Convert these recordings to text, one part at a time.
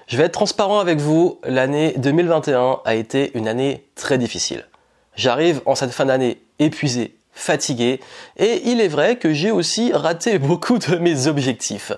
Je vais être transparent avec vous, l'année 2021 a été une année très difficile. J'arrive en cette fin d'année épuisé, fatigué, et il est vrai que j'ai aussi raté beaucoup de mes objectifs.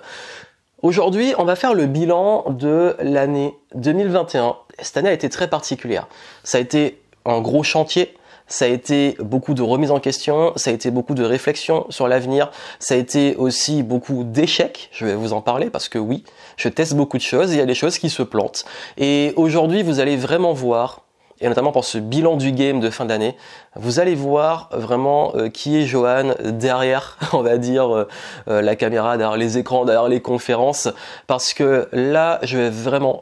Aujourd'hui, on va faire le bilan de l'année 2021. Cette année a été très particulière. Ça a été un gros chantier. Ça a été beaucoup de remises en question, ça a été beaucoup de réflexions sur l'avenir, ça a été aussi beaucoup d'échecs, je vais vous en parler parce que oui, je teste beaucoup de choses et il y a des choses qui se plantent. Et aujourd'hui, vous allez vraiment voir, et notamment pour ce bilan du game de fin d'année, vous allez voir vraiment qui est Johan derrière, on va dire, la caméra, derrière les écrans, derrière les conférences, parce que là, je vais vraiment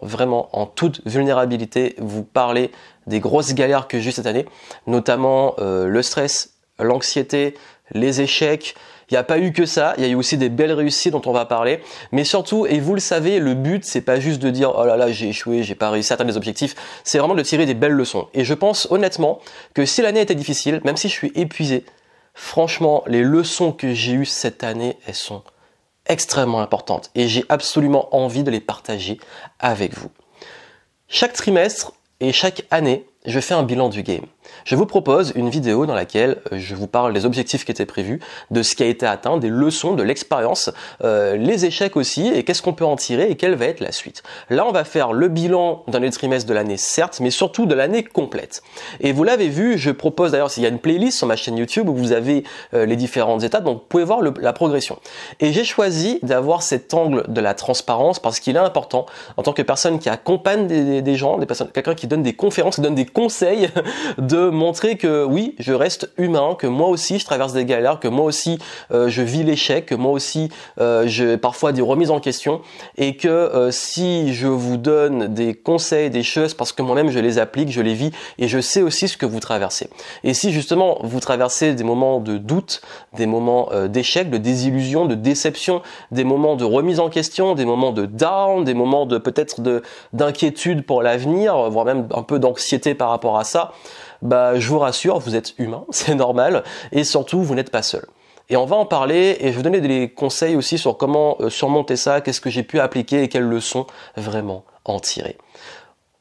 en toute vulnérabilité vous parler des grosses galères que j'ai eues cette année, notamment le stress, l'anxiété, les échecs. Il n'y a pas eu que ça, il y a eu aussi des belles réussites dont on va parler, mais surtout, et vous le savez, le but c'est pas juste de dire oh là là j'ai échoué, j'ai pas réussi à atteindre les objectifs, c'est vraiment de tirer des belles leçons. Et je pense honnêtement que si l'année était difficile, même si je suis épuisé, franchement les leçons que j'ai eues cette année, elles sont extrêmement importantes et j'ai absolument envie de les partager avec vous. Chaque trimestre et chaque année, je fais un bilan du game. Je vous propose une vidéo dans laquelle je vous parle des objectifs qui étaient prévus, de ce qui a été atteint, des leçons, de l'expérience, les échecs aussi, et qu'est-ce qu'on peut en tirer et quelle va être la suite. Là, on va faire le bilan d'un des trimestres de l'année, certes, mais surtout de l'année complète. Et vous l'avez vu, je propose d'ailleurs, il y a une playlist sur ma chaîne YouTube où vous avez les différentes étapes, donc vous pouvez voir la progression. Et j'ai choisi d'avoir cet angle de la transparence parce qu'il est important, en tant que personne qui accompagne des gens, quelqu'un qui donne des conférences, qui donne des conseils, de montrer que oui, je reste humain, que moi aussi je traverse des galères, que moi aussi je vis l'échec, que moi aussi j'ai parfois des remises en question et que si je vous donne des conseils, des choses parce que moi-même je les applique, je les vis et je sais aussi ce que vous traversez. Et si justement vous traversez des moments de doute, des moments d'échec, de désillusion, de déception, des moments de remise en question, des moments de down, des moments de peut-être d'inquiétude pour l'avenir, voire même un peu d'anxiété par rapport à ça, bah, je vous rassure, vous êtes humain, c'est normal, et surtout, vous n'êtes pas seul. Et on va en parler, et je vais vous donner des conseils aussi sur comment surmonter ça, qu'est-ce que j'ai pu appliquer et quelles leçons vraiment en tirer.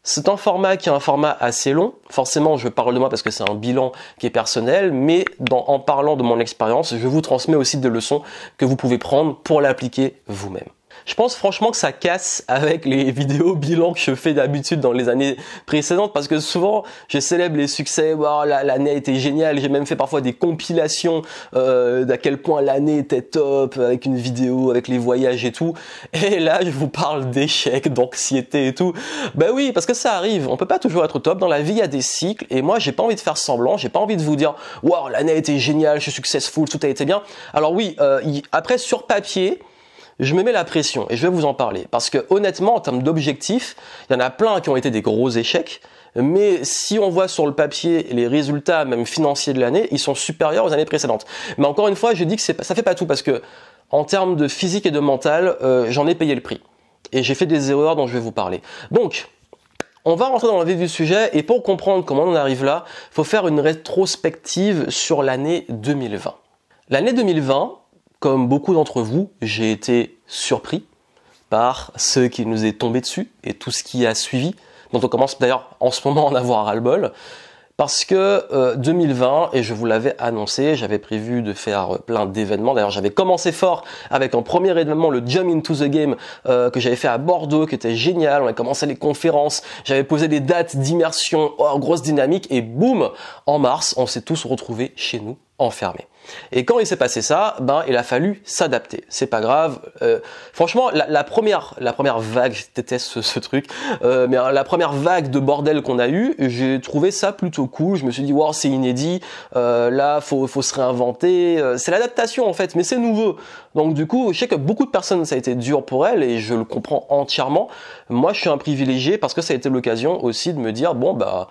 C'est un format qui est un format assez long, forcément je parle de moi parce que c'est un bilan qui est personnel, mais en parlant de mon expérience, je vous transmets aussi des leçons que vous pouvez prendre pour l'appliquer vous-même. Je pense franchement que ça casse avec les vidéos bilan que je fais d'habitude dans les années précédentes parce que souvent je célèbre les succès, wow, l'année a été géniale, j'ai même fait parfois des compilations d'à quel point l'année était top avec une vidéo, avec les voyages et tout, et là je vous parle d'échecs, d'anxiété et tout. Ben oui, parce que ça arrive, on peut pas toujours être au top, dans la vie il y a des cycles et moi j'ai pas envie de faire semblant, j'ai pas envie de vous dire wow, l'année a été géniale, je suis successful, tout a été bien. Alors oui, après sur papier, je me mets la pression et je vais vous en parler parce que honnêtement en termes d'objectifs, il y en a plein qui ont été des gros échecs, mais si on voit sur le papier les résultats même financiers de l'année, ils sont supérieurs aux années précédentes. Mais encore une fois, je dis que ça fait pas tout parce que en termes de physique et de mental, j'en ai payé le prix et j'ai fait des erreurs dont je vais vous parler. Donc on va rentrer dans le vif du sujet et pour comprendre comment on en arrive là, il faut faire une rétrospective sur l'année 2020. L'année 2020, comme beaucoup d'entre vous, j'ai été surpris par ce qui nous est tombé dessus et tout ce qui a suivi, dont on commence d'ailleurs en ce moment à en avoir ras-le-bol, parce que 2020, et je vous l'avais annoncé, j'avais prévu de faire plein d'événements, d'ailleurs j'avais commencé fort avec un premier événement, le Jump into the Game, que j'avais fait à Bordeaux, qui était génial, on a commencé les conférences, j'avais posé des dates d'immersion, grosse dynamique, et boum, en mars, on s'est tous retrouvés chez nous, enfermés. Et quand il s'est passé ça, ben il a fallu s'adapter. C'est pas grave. Franchement, la première vague, je déteste ce truc, mais la première vague de bordel qu'on a eu, j'ai trouvé ça plutôt cool. Je me suis dit wow, c'est inédit. Là, faut se réinventer. C'est l'adaptation en fait, mais c'est nouveau. Donc du coup, je sais que beaucoup de personnes ça a été dur pour elles et je le comprends entièrement. Moi, je suis un privilégié parce que ça a été l'occasion aussi de me dire bon bah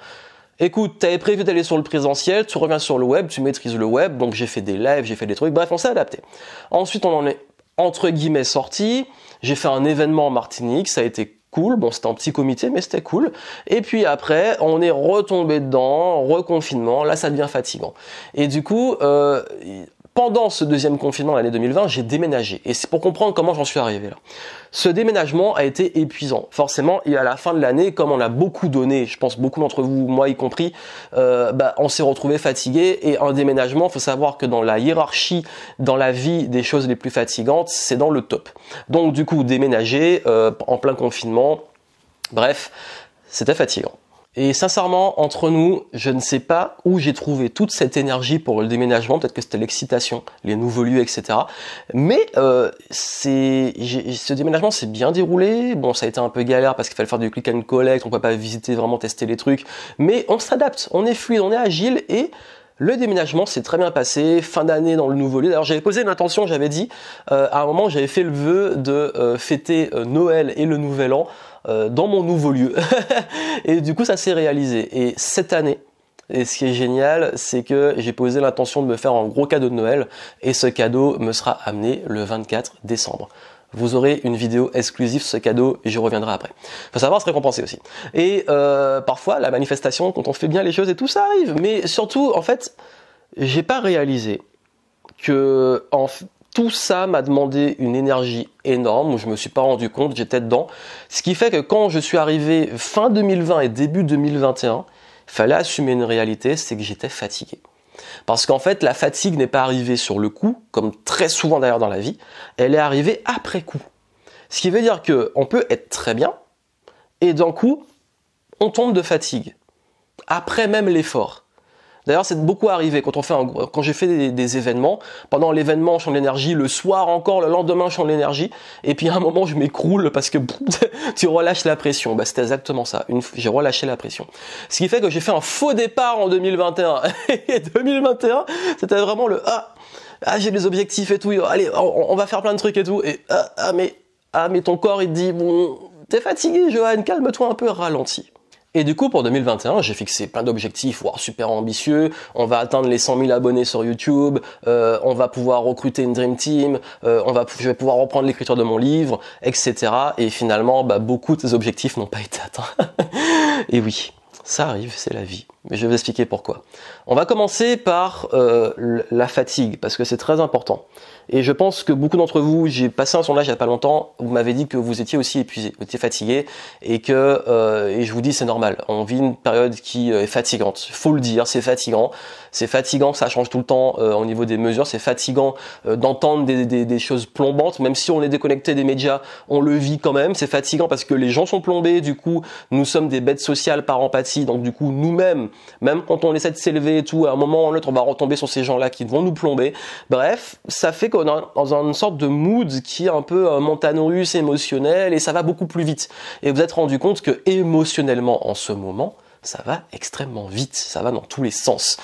écoute, t'avais prévu d'aller sur le présentiel, tu reviens sur le web, tu maîtrises le web, donc j'ai fait des lives, j'ai fait des trucs, bref, on s'est adapté. Ensuite, on en est entre guillemets sorti, j'ai fait un événement en Martinique, ça a été cool, bon c'était un petit comité, mais c'était cool. Et puis après, on est retombé dedans, reconfinement, là ça devient fatigant. Et du coup, pendant ce deuxième confinement l'année 2020, j'ai déménagé. Et c'est pour comprendre comment j'en suis arrivé là. Ce déménagement a été épuisant. Forcément, et à la fin de l'année, comme on a beaucoup donné, je pense beaucoup d'entre vous, moi y compris, on s'est retrouvé fatigué. Et un déménagement, il faut savoir que dans la hiérarchie, dans la vie des choses les plus fatigantes, c'est dans le top. Donc du coup, déménager en plein confinement, bref, c'était fatigant. Et sincèrement, entre nous, je ne sais pas où j'ai trouvé toute cette énergie pour le déménagement. Peut-être que c'était l'excitation, les nouveaux lieux, etc. Mais ce déménagement s'est bien déroulé. Bon, ça a été un peu galère parce qu'il fallait faire du click and collect. On ne peut pas visiter, vraiment tester les trucs. Mais on s'adapte, on est fluide, on est agile et le déménagement s'est très bien passé, fin d'année dans le nouveau lieu. D'ailleurs, j'avais posé une intention, j'avais dit, à un moment, j'avais fait le vœu de fêter Noël et le Nouvel An dans mon nouveau lieu. Et du coup, ça s'est réalisé. Et cette année, et ce qui est génial, c'est que j'ai posé l'intention de me faire un gros cadeau de Noël, et ce cadeau me sera amené le 24 décembre. Vous aurez une vidéo exclusive sur ce cadeau et je reviendrai après. Faut savoir se récompenser aussi. Et parfois, la manifestation, quand on fait bien les choses et tout, ça arrive. Mais surtout, en fait, j'ai pas réalisé que tout ça m'a demandé une énergie énorme où je me suis pas rendu compte, j'étais dedans. Ce qui fait que quand je suis arrivé fin 2020 et début 2021, il fallait assumer une réalité, c'est que j'étais fatigué. Parce qu'en fait, la fatigue n'est pas arrivée sur le coup, comme très souvent d'ailleurs dans la vie, elle est arrivée après coup. Ce qui veut dire qu'on peut être très bien, et d'un coup, on tombe de fatigue, après même l'effort. D'ailleurs, c'est beaucoup arrivé quand j'ai fait des événements. Pendant l'événement, je change l'énergie. Le soir encore, le lendemain, je change l'énergie. Et puis à un moment, je m'écroule parce que tu relâches la pression. C'était exactement ça. J'ai relâché la pression. Ce qui fait que j'ai fait un faux départ en 2021. Et 2021, c'était vraiment j'ai des objectifs et tout. Allez, on va faire plein de trucs et tout. Et mais ton corps, il te dit, bon, t'es fatigué, Johan, calme-toi un peu, ralentis. Et du coup, pour 2021, j'ai fixé plein d'objectifs, super ambitieux. On va atteindre les 100 000 abonnés sur YouTube. On va pouvoir recruter une Dream Team. Je vais pouvoir reprendre l'écriture de mon livre, etc. Et finalement, beaucoup de ces objectifs n'ont pas été atteints. Et oui, ça arrive, c'est la vie. Mais je vais vous expliquer pourquoi. On va commencer par la fatigue, parce que c'est très important. Et je pense que beaucoup d'entre vous, j'ai passé un sondage il n'y a pas longtemps, vous m'avez dit que vous étiez aussi épuisé, vous étiez fatigué, et je vous dis c'est normal. On vit une période qui est fatigante. Faut le dire, c'est fatigant. C'est fatigant, ça change tout le temps au niveau des mesures. C'est fatigant d'entendre des choses plombantes, même si on est déconnecté des médias, on le vit quand même. C'est fatigant parce que les gens sont plombés. Du coup, nous sommes des bêtes sociales par empathie. Donc du coup, nous-mêmes, même quand on essaie de s'élever et tout, à un moment ou à un autre, on va retomber sur ces gens-là qui vont nous plomber. Bref, ça fait qu'on est dans une sorte de mood qui est un peu montagne russe émotionnel et ça va beaucoup plus vite. Et vous êtes rendu compte que émotionnellement, en ce moment, ça va extrêmement vite, ça va dans tous les sens.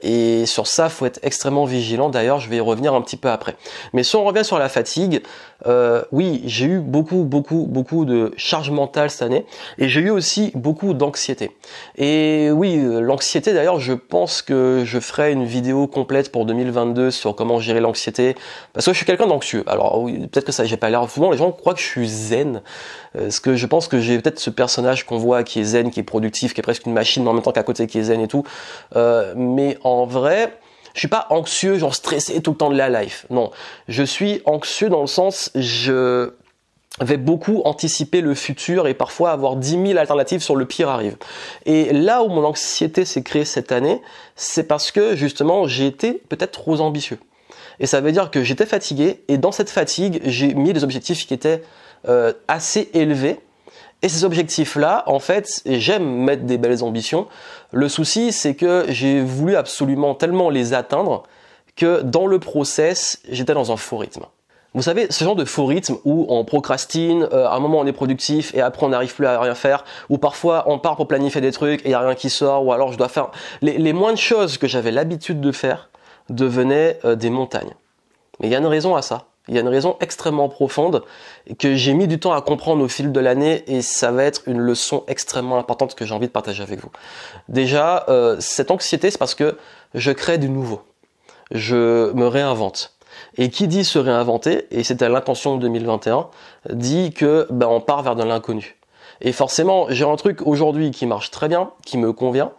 Et sur ça, faut être extrêmement vigilant. D'ailleurs, je vais y revenir un petit peu après. Mais si on revient sur la fatigue, oui, j'ai eu beaucoup de charge mentale cette année et j'ai eu aussi beaucoup d'anxiété. Et oui, l'anxiété d'ailleurs, je pense que je ferai une vidéo complète pour 2022 sur comment gérer l'anxiété parce que je suis quelqu'un d'anxieux. Alors oui, peut-être que ça j'ai pas l'air, souvent les gens croient que je suis zen. Parce que je pense que j'ai peut-être ce personnage qu'on voit qui est zen, qui est productif, qui est presque une machine, mais en même temps qu'à côté qui est zen et tout. Mais en vrai, je suis pas anxieux, genre stressé tout le temps de la life. Non, je suis anxieux dans le sens, je vais beaucoup anticiper le futur et parfois avoir 10 000 alternatives sur le pire arrive. Et là où mon anxiété s'est créée cette année, c'est parce que justement j'ai été peut-être trop ambitieux. Et ça veut dire que j'étais fatigué et dans cette fatigue, j'ai mis des objectifs qui étaient assez élevés. Et ces objectifs-là, en fait, j'aime mettre des belles ambitions. Le souci, c'est que j'ai voulu absolument tellement les atteindre que dans le process, j'étais dans un faux rythme. Vous savez, ce genre de faux rythme où on procrastine, à un moment on est productif et après on n'arrive plus à rien faire, ou parfois on part pour planifier des trucs et il n'y a rien qui sort, ou alors je dois faire... Les moindres choses que j'avais l'habitude de faire devenaient des montagnes. Mais il y a une raison à ça. Il y a une raison extrêmement profonde que j'ai mis du temps à comprendre au fil de l'année et ça va être une leçon extrêmement importante que j'ai envie de partager avec vous. Déjà, cette anxiété, c'est parce que je crée du nouveau. Je me réinvente. Et qui dit se réinventer, et c'était l'intention de 2021, dit que on part vers de l'inconnu. Et forcément, j'ai un truc aujourd'hui qui marche très bien, qui me convient,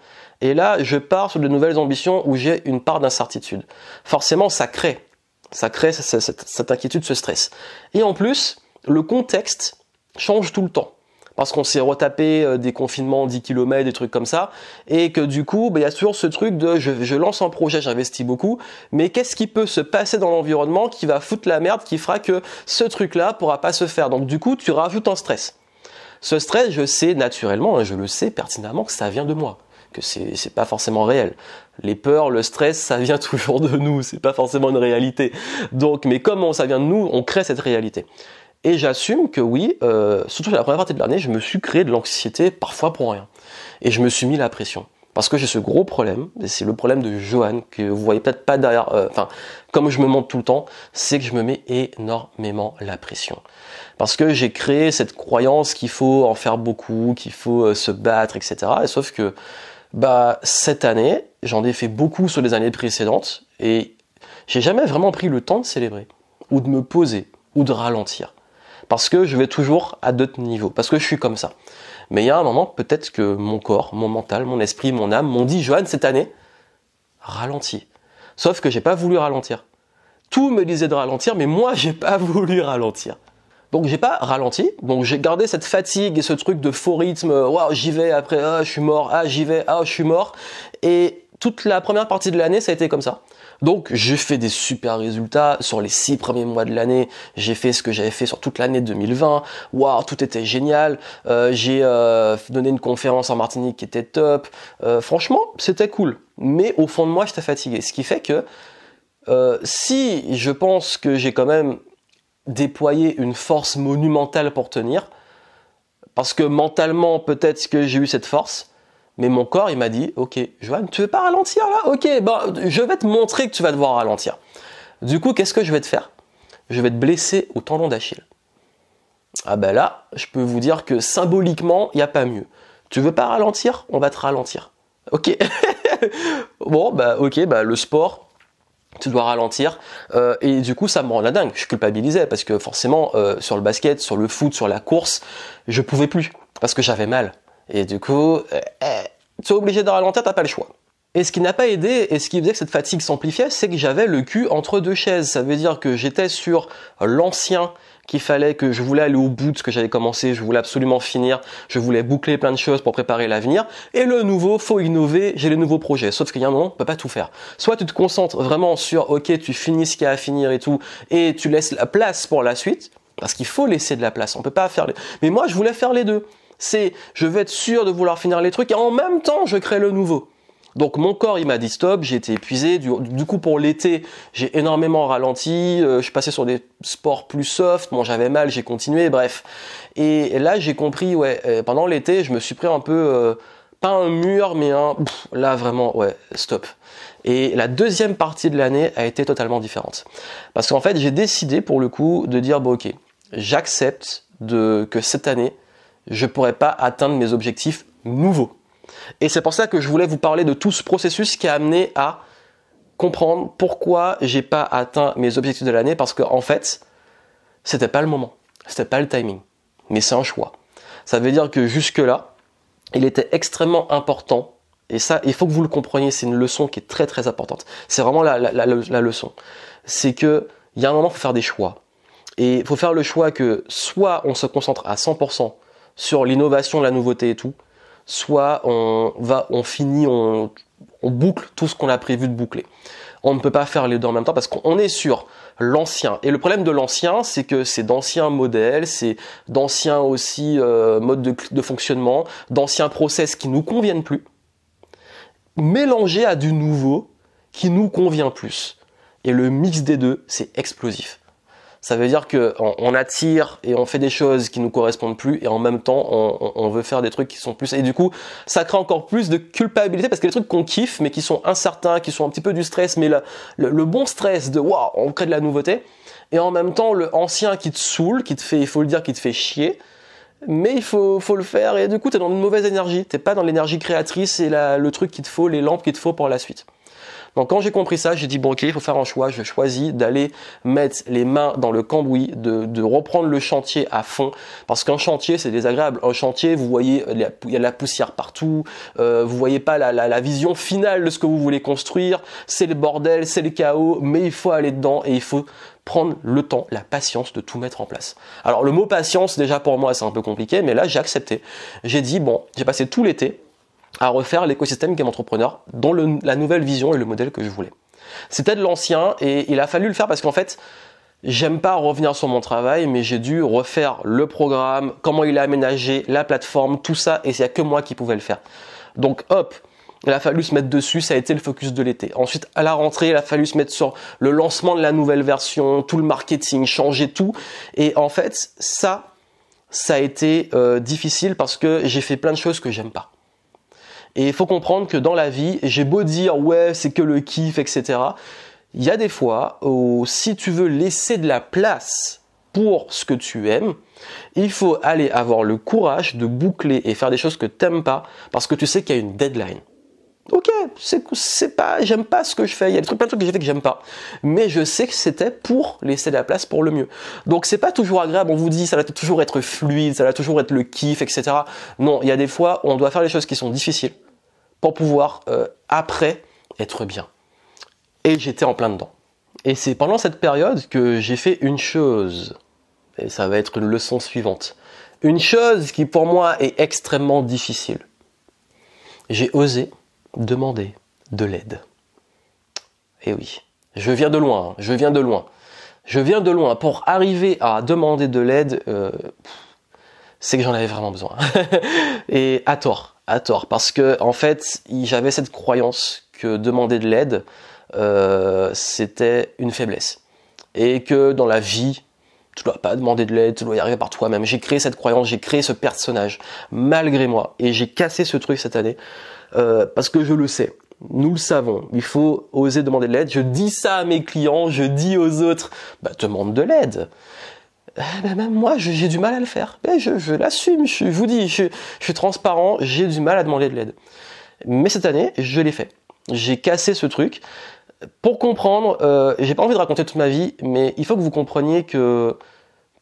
Et là, je pars sur de nouvelles ambitions où j'ai une part d'incertitude. Forcément, ça crée cette inquiétude, ce stress. Et en plus, le contexte change tout le temps. Parce qu'on s'est retapé des confinements 10 km, des trucs comme ça, et que du coup, il y a toujours ce truc de je lance un projet, j'investis beaucoup, mais qu'est-ce qui peut se passer dans l'environnement qui va foutre la merde, qui fera que ce truc-là pourra pas se faire. Donc du coup, tu rajoutes un stress. Ce stress, je sais naturellement, je le sais pertinemment que ça vient de moi, que c'est pas forcément réel. Les peurs, le stress, ça vient toujours de nous, c'est pas forcément une réalité. Donc, mais comme ça vient de nous, on crée cette réalité. Et j'assume que oui, surtout la première partie de l'année, je me suis créé de l'anxiété parfois pour rien. Et je me suis mis la pression. Parce que j'ai ce gros problème, et c'est le problème de Johan, que vous voyez peut-être pas derrière, comme je me montre tout le temps, c'est que je me mets énormément la pression. Parce que j'ai créé cette croyance qu'il faut en faire beaucoup, qu'il faut se battre, etc. Et sauf que, cette année, j'en ai fait beaucoup sur les années précédentes, et j'ai jamais vraiment pris le temps de célébrer, ou de me poser, ou de ralentir. Parce que je vais toujours à d'autres niveaux, parce que je suis comme ça. Mais il y a un moment, peut-être que mon corps, mon mental, mon esprit, mon âme m'ont dit, Johan, cette année, ralentis. Sauf que j'ai pas voulu ralentir. Tout me disait de ralentir, mais moi, j'ai pas voulu ralentir. Donc j'ai pas ralenti, donc j'ai gardé cette fatigue et ce truc de faux rythme, waouh, j'y vais, après, je suis mort, j'y vais, je suis mort. Et toute la première partie de l'année, ça a été comme ça. Donc j'ai fait des super résultats sur les 6 premiers mois de l'année, j'ai fait ce que j'avais fait sur toute l'année 2020, waouh, tout était génial, j'ai donné une conférence en Martinique qui était top, franchement, c'était cool. Mais au fond de moi, j'étais fatigué, ce qui fait que si je pense que j'ai quand même déployé une force monumentale pour tenir, parce que mentalement, peut-être que j'ai eu cette force, mais mon corps, il m'a dit, ok, Johan, tu veux pas ralentir là? Ok, je vais te montrer que tu vas devoir ralentir. Du coup, qu'est-ce que je vais te faire? Je vais te blesser au tendon d'Achille. Ah là, je peux vous dire que symboliquement, il n'y a pas mieux. Tu veux pas ralentir? On va te ralentir. Ok. Bon, ok, le sport, tu dois ralentir. Et du coup, ça me rend la dingue. Je culpabilisais parce que forcément, sur le basket, sur le foot, sur la course, je pouvais plus parce que j'avais mal. Et du coup, tu es obligé de ralentir, t'as pas le choix. Et ce qui n'a pas aidé, et ce qui faisait que cette fatigue s'amplifiait, c'est que j'avais le cul entre deux chaises. Ça veut dire que j'étais sur l'ancien, qu'il fallait que je voulais aller au bout de ce que j'avais commencé, je voulais absolument finir, je voulais boucler plein de choses pour préparer l'avenir. Et le nouveau, faut innover, j'ai les nouveaux projets. Sauf qu'il y a un moment, on peut pas tout faire. Soit tu te concentres vraiment sur, ok, tu finis ce qu'il y a à finir et tout, et tu laisses la place pour la suite, parce qu'il faut laisser de la place. On peut pas faire les... Mais moi, je voulais faire les deux. C'est, je vais être sûr de vouloir finir les trucs et en même temps, je crée le nouveau. Donc mon corps, il m'a dit stop, j'ai été épuisé. Du coup, pour l'été, j'ai énormément ralenti. Je suis passé sur des sports plus soft. Bon, j'avais mal, j'ai continué, bref. Et là, j'ai compris, pendant l'été, je me suis pris un peu, pas un mur, mais là, vraiment, stop. Et la deuxième partie de l'année a été totalement différente. Parce qu'en fait, j'ai décidé, pour le coup, de dire, ok, j'accepte que cette année, je pourrais pas atteindre mes objectifs nouveaux. Et c'est pour ça que je voulais vous parler de tout ce processus qui a amené à comprendre pourquoi j'ai pas atteint mes objectifs de l'année, parce qu'en fait, c'était pas le moment, c'était pas le timing, mais c'est un choix. Ça veut dire que jusque-là, il était extrêmement important, et ça, il faut que vous le compreniez, c'est une leçon qui est très très importante. C'est vraiment la leçon. C'est que il y a un moment, il faut faire des choix. Et il faut faire le choix que soit on se concentre à 100% sur l'innovation, la nouveauté et tout, soit on boucle tout ce qu'on a prévu de boucler. On ne peut pas faire les deux en même temps parce qu'on est sur l'ancien. Et le problème de l'ancien, c'est que c'est d'anciens modèles, c'est d'anciens aussi modes de fonctionnement, d'anciens process qui nous conviennent plus, mélangés à du nouveau qui nous convient plus. Et le mix des deux, c'est explosif. Ça veut dire qu'on attire et on fait des choses qui nous correspondent plus et en même temps on veut faire des trucs qui sont plus, et du coup ça crée encore plus de culpabilité parce que les trucs qu'on kiffe mais qui sont incertains, qui sont un petit peu du stress, mais le bon stress de waouh, on crée de la nouveauté, et en même temps le ancien qui te saoule, qui te fait, il faut le dire, qui te fait chier, mais il faut le faire, et du coup t'es dans une mauvaise énergie, t'es pas dans l'énergie créatrice et le truc qu'il te faut, les lampes qu'il te faut pour la suite. Donc quand j'ai compris ça, j'ai dit bon ok, il faut faire un choix. Je choisis d'aller mettre les mains dans le cambouis, de reprendre le chantier à fond, parce qu'un chantier c'est désagréable. Un chantier, vous voyez, il y a de la poussière partout, vous voyez pas la vision finale de ce que vous voulez construire. C'est le bordel, c'est le chaos, mais il faut aller dedans et il faut prendre le temps, la patience de tout mettre en place. Alors le mot patience, déjà pour moi c'est un peu compliqué, mais là j'ai accepté. J'ai dit bon, j'ai passé tout l'été à refaire l'écosystème Game Entrepreneur dans la nouvelle vision et le modèle que je voulais. C'était de l'ancien et il a fallu le faire parce qu'en fait, j'aime pas revenir sur mon travail, mais j'ai dû refaire le programme, comment il est aménagé, la plateforme, tout ça, et il n'y a que moi qui pouvais le faire. Donc hop, il a fallu se mettre dessus, ça a été le focus de l'été. Ensuite, à la rentrée, il a fallu se mettre sur le lancement de la nouvelle version, tout le marketing, changer tout. Et en fait, ça a été difficile parce que j'ai fait plein de choses que j'aime pas. Et il faut comprendre que dans la vie, j'ai beau dire ouais c'est que le kiff, etc. Il y a des fois où si tu veux laisser de la place pour ce que tu aimes, il faut aller avoir le courage de boucler et faire des choses que t'aimes pas parce que tu sais qu'il y a une deadline. Ok, c'est pas, j'aime pas ce que je fais. Il y a plein de trucs que j'ai fait que j'aime pas, mais je sais que c'était pour laisser de la place pour le mieux. Donc c'est pas toujours agréable. On vous dit ça va toujours être fluide, ça va toujours être le kiff, etc. Non, il y a des fois où on doit faire des choses qui sont difficiles pour pouvoir après être bien. Et j'étais en plein dedans. Et c'est pendant cette période que j'ai fait une chose, et ça va être une leçon suivante. Une chose qui pour moi est extrêmement difficile. J'ai osé demander de l'aide. Et oui, je viens de loin. Je viens de loin. Pour arriver à demander de l'aide, c'est que j'en avais vraiment besoin. Et à tort, parce que en fait, j'avais cette croyance que demander de l'aide, c'était une faiblesse. Et que dans la vie, tu dois pas demander de l'aide, tu dois y arriver par toi-même. J'ai créé cette croyance, j'ai créé ce personnage, malgré moi. Et j'ai cassé ce truc cette année, parce que je le sais. Nous le savons, il faut oser demander de l'aide. Je dis ça à mes clients, je dis aux autres, demande de l'aide. Même moi, j'ai du mal à le faire. Je l'assume, je vous dis, je suis transparent, j'ai du mal à demander de l'aide. Mais cette année, je l'ai fait. J'ai cassé ce truc. Pour comprendre, j'ai pas envie de raconter toute ma vie, mais il faut que vous compreniez que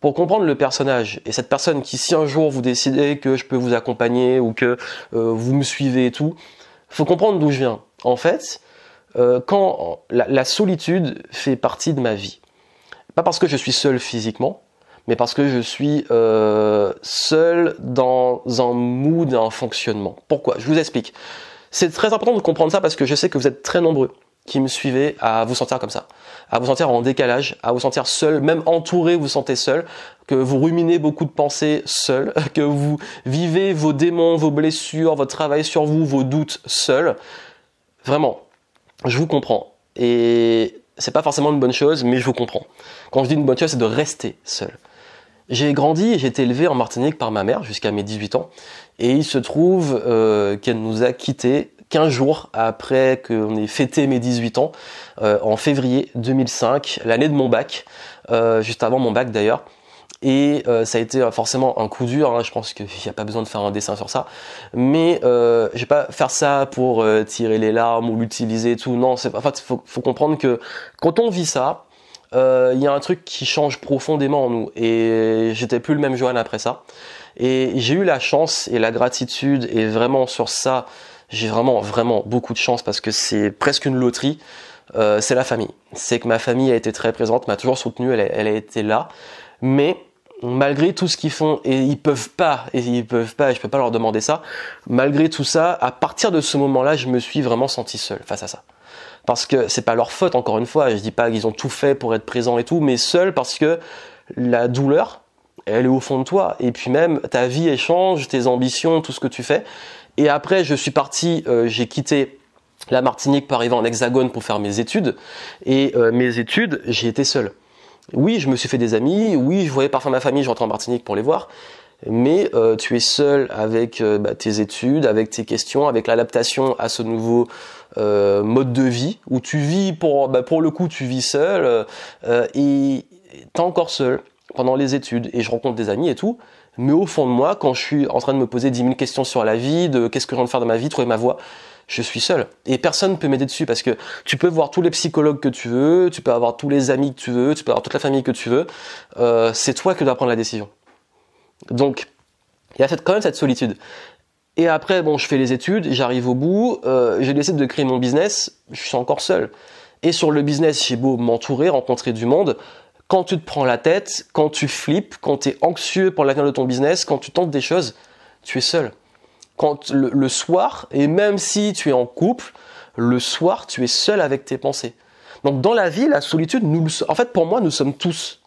pour comprendre le personnage, et cette personne qui, si un jour vous décidez que je peux vous accompagner ou que vous me suivez et tout, faut comprendre d'où je viens. En fait, quand la solitude fait partie de ma vie, pas parce que je suis seul physiquement, mais parce que je suis seul dans un mood, un fonctionnement. Pourquoi ? Je vous explique. C'est très important de comprendre ça parce que je sais que vous êtes très nombreux qui me suivez à vous sentir comme ça, à vous sentir en décalage, à vous sentir seul, même entouré, vous vous sentez seul, que vous ruminez beaucoup de pensées seul, que vous vivez vos démons, vos blessures, votre travail sur vous, vos doutes seul. Vraiment, je vous comprends. Et c'est pas forcément une bonne chose, mais je vous comprends. Quand je dis une bonne chose, c'est de rester seul. J'ai grandi et j'ai été élevé en Martinique par ma mère jusqu'à mes 18 ans. Et il se trouve qu'elle nous a quittés 15 jours après qu'on ait fêté mes 18 ans, en février 2005, l'année de mon bac, juste avant mon bac d'ailleurs. Et ça a été forcément un coup dur, hein, je pense qu'il n'y a pas besoin de faire un dessin sur ça. Mais je vais pas faire ça pour tirer les larmes ou l'utiliser et tout. Non, en fait, faut comprendre que quand on vit ça, il y a un truc qui change profondément en nous. Et j'étais plus le même Johan après ça. Et j'ai eu la chance et la gratitude, et vraiment sur ça, j'ai vraiment beaucoup de chance parce que c'est presque une loterie. C'est la famille. C'est que ma famille a été très présente, m'a toujours soutenu, elle a été là. Mais malgré tout ce qu'ils font, et je peux pas leur demander ça, malgré tout ça, à partir de ce moment-là, je me suis vraiment senti seul face à ça. Parce que c'est pas leur faute, encore une fois, je dis pas qu'ils ont tout fait pour être présents et tout, mais seul parce que la douleur, elle est au fond de toi. Et puis même, ta vie elle change, tes ambitions, tout ce que tu fais. Et après, je suis parti, j'ai quitté la Martinique pour arriver en Hexagone pour faire mes études. Et mes études, j'ai été seul. Oui, je me suis fait des amis, oui, je voyais parfois ma famille, je rentrais en Martinique pour les voir. Mais tu es seul avec tes études, avec tes questions, avec l'adaptation à ce nouveau mode de vie, où tu vis, pour le coup, tu vis seul, et t'es encore seul pendant les études. Et je rencontre des amis et tout, Mais au fond de moi, quand je suis en train de me poser 10 000 questions sur la vie, de qu'est-ce que j'ai envie de faire dans ma vie, trouver ma voie, je suis seul. Et personne ne peut m'aider dessus parce que tu peux voir tous les psychologues que tu veux, tu peux avoir tous les amis que tu veux, tu peux avoir toute la famille que tu veux. C'est toi qui dois prendre la décision. Donc, il y a quand même cette solitude. Et après, bon, je fais les études, j'arrive au bout, j'ai décidé de créer mon business, je suis encore seul. Et sur le business, j'ai beau m'entourer, rencontrer du monde, quand tu te prends la tête, quand tu flippes, quand tu es anxieux pour l'avenir de ton business, quand tu tentes des choses, tu es seul. Quand le soir, et même si tu es en couple, le soir, tu es seul avec tes pensées. Donc dans la vie, la solitude, en fait pour moi, nous sommes tous.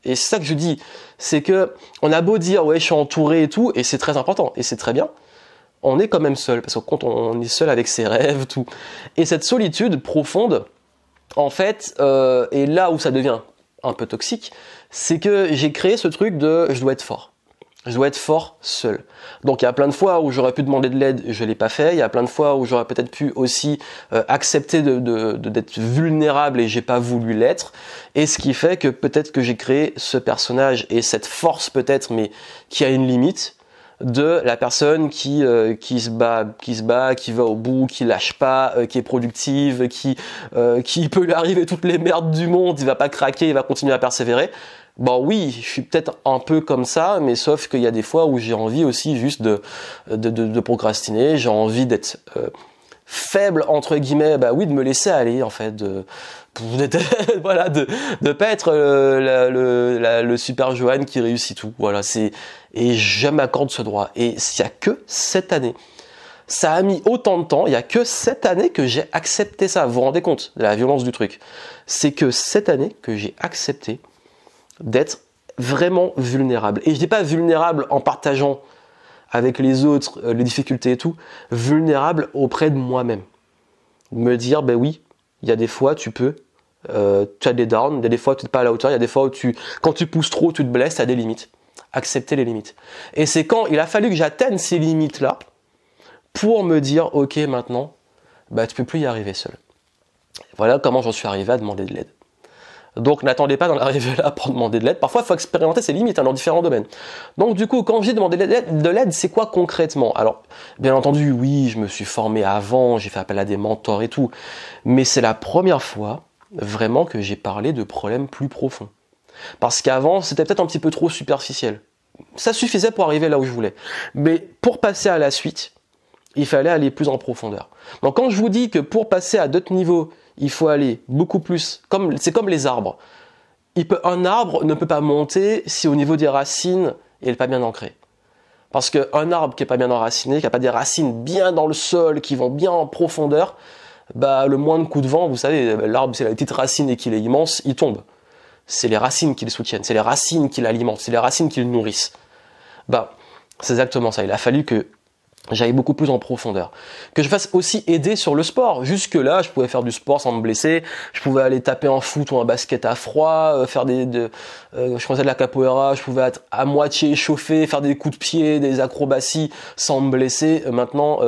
Et c'est ça que je dis, c'est que on a beau dire ouais je suis entouré et tout, et c'est très important, et c'est très bien, on est quand même seul, parce que quand on est seul avec ses rêves, tout. Et cette solitude profonde, en fait, et là où ça devient un peu toxique, c'est que j'ai créé ce truc de je dois être fort. Je dois être fort seul. Donc il y a plein de fois où j'aurais pu demander de l'aide, je l'ai pas fait. Il y a plein de fois où j'aurais peut-être pu aussi accepter d'être vulnérable et j'ai pas voulu l'être. Et ce qui fait que peut-être que j'ai créé ce personnage et cette force peut-être, mais qui a une limite, de la personne qui se bat, qui va au bout, qui lâche pas, qui est productive, qui peut lui arriver toutes les merdes du monde, il va pas craquer, il va continuer à persévérer. Bon oui, je suis peut-être un peu comme ça, mais sauf qu'il y a des fois où j'ai envie aussi juste de procrastiner, j'ai envie d'être faible entre guillemets, bah oui, de me laisser aller en fait, voilà, de pas être le super Johan qui réussit tout. Voilà, et je m'accorde ce droit. Et il y a que cette année. Ça a mis autant de temps, il y a que cette année que j'ai accepté ça. Vous vous rendez compte de la violence du truc? C'est que cette année que j'ai accepté d'être vraiment vulnérable. Et je dis pas vulnérable en partageant avec les autres les difficultés et tout, vulnérable auprès de moi-même. Me dire, ben oui, il y a des fois tu as des downs, il y a des fois tu n'es pas à la hauteur, il y a des fois où quand tu pousses trop, tu te blesses, tu as des limites. Accepter les limites. Et c'est quand il a fallu que j'atteigne ces limites-là pour me dire, ok, maintenant, bah tu peux plus y arriver seul. Voilà comment j'en suis arrivé à demander de l'aide. Donc n'attendez pas d'en arriver là pour demander de l'aide. Parfois, il faut expérimenter ses limites dans différents domaines. Donc du coup, quand j'ai demandé de l'aide, c'est quoi concrètement? Alors, bien entendu, oui, je me suis formé avant, j'ai fait appel à des mentors et tout. Mais c'est la première fois, vraiment, que j'ai parlé de problèmes plus profonds. Parce qu'avant, c'était peut-être un petit peu trop superficiel. Ça suffisait pour arriver là où je voulais. Mais pour passer à la suite, il fallait aller plus en profondeur. Donc quand je vous dis que pour passer à d'autres niveaux, il faut aller beaucoup plus, c'est comme les arbres. Un arbre ne peut pas monter si au niveau des racines, il n'est pas bien ancré. Parce qu'un arbre qui n'est pas bien enraciné, qui n'a pas des racines bien dans le sol, qui vont bien en profondeur, bah, le moindre coup de vent, vous savez, l'arbre c'est la petite racine et qu'il est immense, il tombe. C'est les racines qui le soutiennent, c'est les racines qui l'alimentent, c'est les racines qui le nourrissent. Bah, c'est exactement ça. Il a fallu que j'aille beaucoup plus en profondeur. Que je fasse aussi aider sur le sport. Jusque là, je pouvais faire du sport sans me blesser. Je pouvais aller taper un foot ou un basket à froid, faire je faisais de la capoeira. Je pouvais être à moitié échauffé, faire des coups de pied, des acrobaties sans me blesser. Maintenant,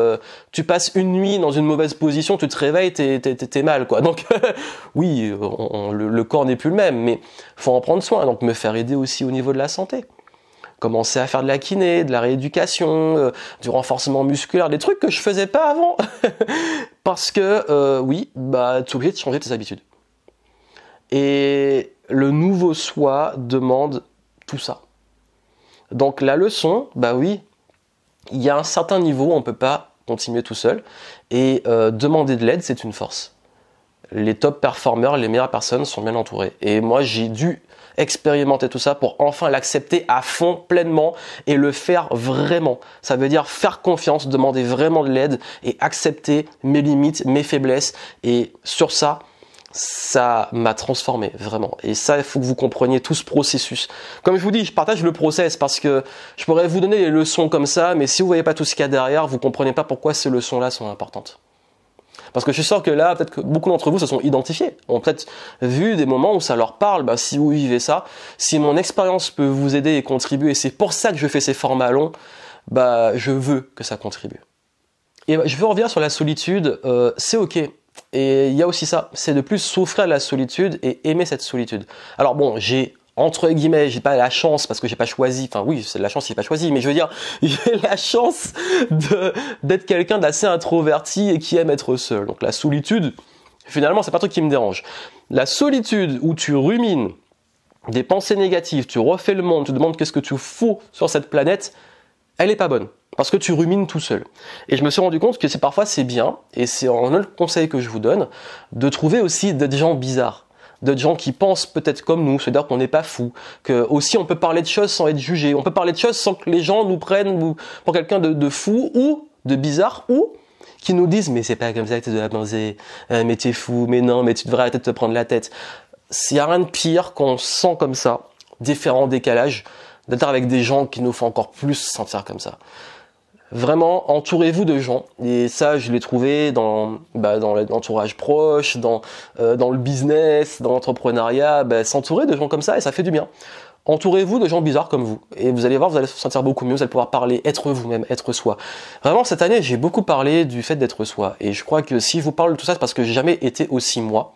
tu passes une nuit dans une mauvaise position, tu te réveilles, t'es mal, quoi. Donc, oui, le corps n'est plus le même, mais faut en prendre soin. Donc, me faire aider aussi au niveau de la santé. Commencer à faire de la kiné, de la rééducation, du renforcement musculaire, des trucs que je faisais pas avant. Parce que, oui, bah, tu es obligé de changer tes habitudes. Et le nouveau soi demande tout ça. Donc la leçon, bah oui, il y a un certain niveau où on peut pas continuer tout seul. Et demander de l'aide, c'est une force. Les top performers, les meilleures personnes sont bien entourées. Et moi, j'ai dû expérimenter tout ça pour enfin l'accepter à fond, pleinement, et le faire vraiment. Ça veut dire faire confiance, demander vraiment de l'aide et accepter mes limites, mes faiblesses. Et sur ça, ça m'a transformé, vraiment. Et ça, il faut que vous compreniez tout ce processus. Comme je vous dis, je partage le process parce que je pourrais vous donner les leçons comme ça, mais si vous voyez pas tout ce qu'il y a derrière, vous comprenez pas pourquoi ces leçons-là sont importantes. Parce que je suis sûr que là, peut-être que beaucoup d'entre vous se sont identifiés, ont peut-être vu des moments où ça leur parle, bah, si vous vivez ça, si mon expérience peut vous aider et contribuer, et c'est pour ça que je fais ces formats longs, bah, je veux que ça contribue. Et bah, je veux revenir sur la solitude, c'est ok. Et il y a aussi ça, c'est de plus souffrir de la solitude et aimer cette solitude. Alors bon, j'ai entre guillemets, j'ai pas la chance parce que j'ai pas choisi, enfin oui, c'est de la chance, j'ai pas choisi, mais je veux dire, j'ai la chance d'être quelqu'un d'assez introverti et qui aime être seul. Donc la solitude, finalement, c'est pas un truc qui me dérange. La solitude où tu rumines des pensées négatives, tu refais le monde, tu te demandes qu'est-ce que tu fous sur cette planète, elle est pas bonne. Parce que tu rumines tout seul. Et je me suis rendu compte que parfois c'est bien, et c'est un autre conseil que je vous donne, de trouver aussi des gens bizarres. De gens qui pensent peut-être comme nous, c'est-à-dire qu'on n'est pas fou, que aussi on peut parler de choses sans être jugé, on peut parler de choses sans que les gens nous prennent pour quelqu'un de fou ou de bizarre, ou qui nous disent mais c'est pas comme ça que tu dois penser, mais t'es fou, mais non, mais tu devrais arrêter de te prendre la tête. S'il y a rien de pire qu'on sent comme ça, différents décalages, d'être avec des gens qui nous font encore plus sentir comme ça. Vraiment, entourez-vous de gens, et ça je l'ai trouvé dans l'entourage proche, dans le business, dans l'entrepreneuriat, s'entourer de gens comme ça et ça fait du bien. Entourez-vous de gens bizarres comme vous, et vous allez voir, vous allez vous sentir beaucoup mieux, vous allez pouvoir parler, être vous-même, être soi. Vraiment, cette année, j'ai beaucoup parlé du fait d'être soi, et je crois que si je vous parle de tout ça, c'est parce que j'ai jamais été aussi moi,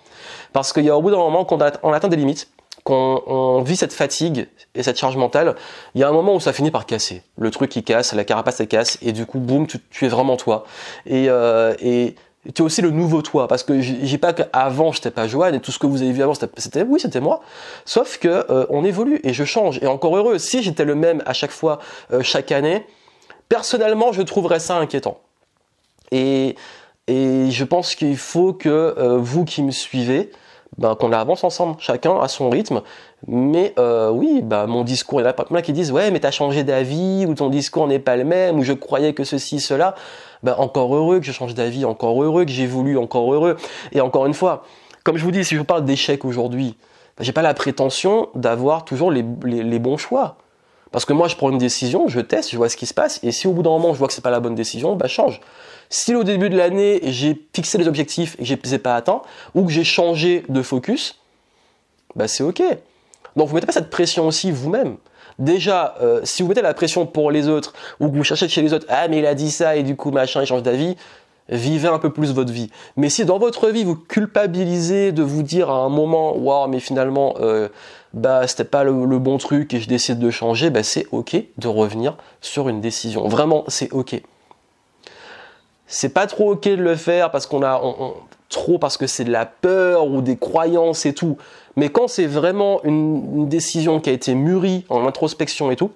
parce qu'il y a au bout d'un moment, quand on atteint des limites, on vit cette fatigue et cette charge mentale, il y a un moment où ça finit par casser. Le truc qui casse, la carapace elle casse, et du coup, boum, tu es vraiment toi. Et tu es aussi le nouveau toi, parce que j'ai pas qu'avant j'étais pas Johan, et tout ce que vous avez vu avant, c'était moi. Sauf que on évolue, et je change, et encore heureux. Si j'étais le même à chaque fois, chaque année, personnellement, je trouverais ça inquiétant. Et je pense qu'il faut que vous qui me suivez, qu'on avance ensemble, chacun à son rythme, mais oui, mon discours, il y en a pas plein qui disent ouais mais t'as changé d'avis, ou ton discours n'est pas le même, ou je croyais que ceci, cela, encore heureux que je change d'avis, encore heureux que j'évolue, encore heureux, et encore une fois, comme je vous dis, si je vous parle d'échec aujourd'hui, j'ai pas la prétention d'avoir toujours les bons choix. Parce que moi, je prends une décision, je teste, je vois ce qui se passe, et si au bout d'un moment, je vois que c'est pas la bonne décision, change. Si au début de l'année, j'ai fixé les objectifs et que je les ai pas atteints, ou que j'ai changé de focus, c'est ok. Donc vous mettez pas cette pression aussi vous-même. Déjà, si vous mettez la pression pour les autres, ou que vous cherchez chez les autres, ah mais il a dit ça, et du coup machin, il change d'avis, vivez un peu plus votre vie. Mais si dans votre vie, vous culpabilisez de vous dire à un moment, waouh, mais finalement, c'était pas le bon truc et je décide de changer, c'est ok de revenir sur une décision. Vraiment, c'est ok. C'est pas trop ok de le faire parce parce que c'est de la peur ou des croyances et tout. Mais quand c'est vraiment une décision qui a été mûrie en introspection et tout,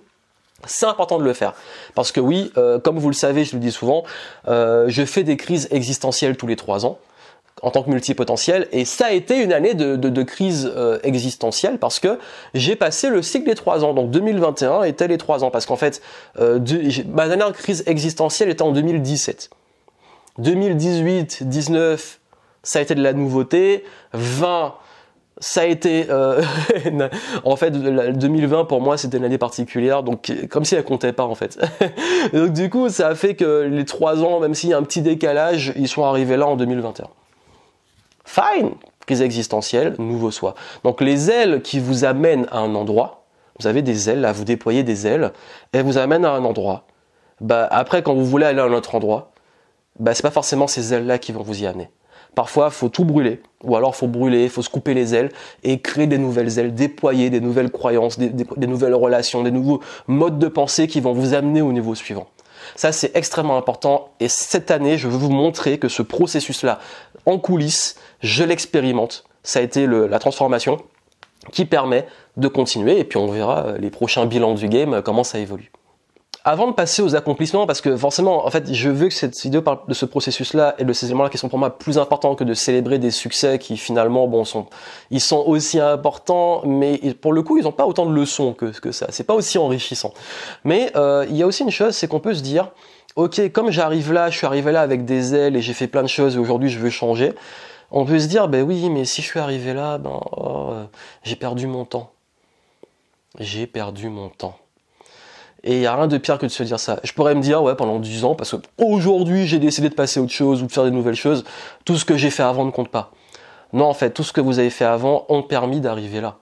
c'est important de le faire. Parce que oui, comme vous le savez, je le dis souvent, je fais des crises existentielles tous les 3 ans en tant que multipotentiel, et ça a été une année de crise existentielle parce que j'ai passé le cycle des 3 ans. Donc 2021 était les 3 ans parce qu'en fait, ma dernière crise existentielle était en 2017. 2018, 19, ça a été de la nouveauté. 20, ça a été... en fait, 2020, pour moi, c'était une année particulière, donc comme si elle comptait pas, en fait. Donc du coup, ça a fait que les 3 ans, même s'il y a un petit décalage, ils sont arrivés là en 2021. Fine, crise existentielle, nouveau soi. Donc les ailes qui vous amènent à un endroit, vous avez des ailes, là, vous déployez des ailes, elles vous amènent à un endroit. Après, quand vous voulez aller à un autre endroit, c'est pas forcément ces ailes-là qui vont vous y amener. Parfois, faut tout brûler, ou alors faut se couper les ailes et créer des nouvelles ailes, déployer des nouvelles croyances, des nouvelles relations, des nouveaux modes de pensée qui vont vous amener au niveau suivant. Ça, c'est extrêmement important, et cette année, je veux vous montrer que ce processus-là, en coulisses, je l'expérimente. Ça a été la transformation qui permet de continuer, et puis on verra les prochains bilans du game, comment ça évolue. Avant de passer aux accomplissements, parce que forcément, en fait, je veux que cette vidéo parle de ce processus-là et de ces éléments-là qui sont pour moi plus importants que de célébrer des succès qui finalement, ils sont aussi importants, mais pour le coup, ils n'ont pas autant de leçons que ça. C'est pas aussi enrichissant. Mais il y a aussi une chose, c'est qu'on peut se dire, ok, comme je suis arrivé là avec des ailes et j'ai fait plein de choses et aujourd'hui je veux changer. On peut se dire, oui, mais si je suis arrivé là, j'ai perdu mon temps. J'ai perdu mon temps. Et il n'y a rien de pire que de se dire ça. Je pourrais me dire, ouais, pendant 10 ans, parce que aujourd'hui j'ai décidé de passer à autre chose ou de faire des nouvelles choses, tout ce que j'ai fait avant ne compte pas. Non, en fait, tout ce que vous avez fait avant ont permis d'arriver là.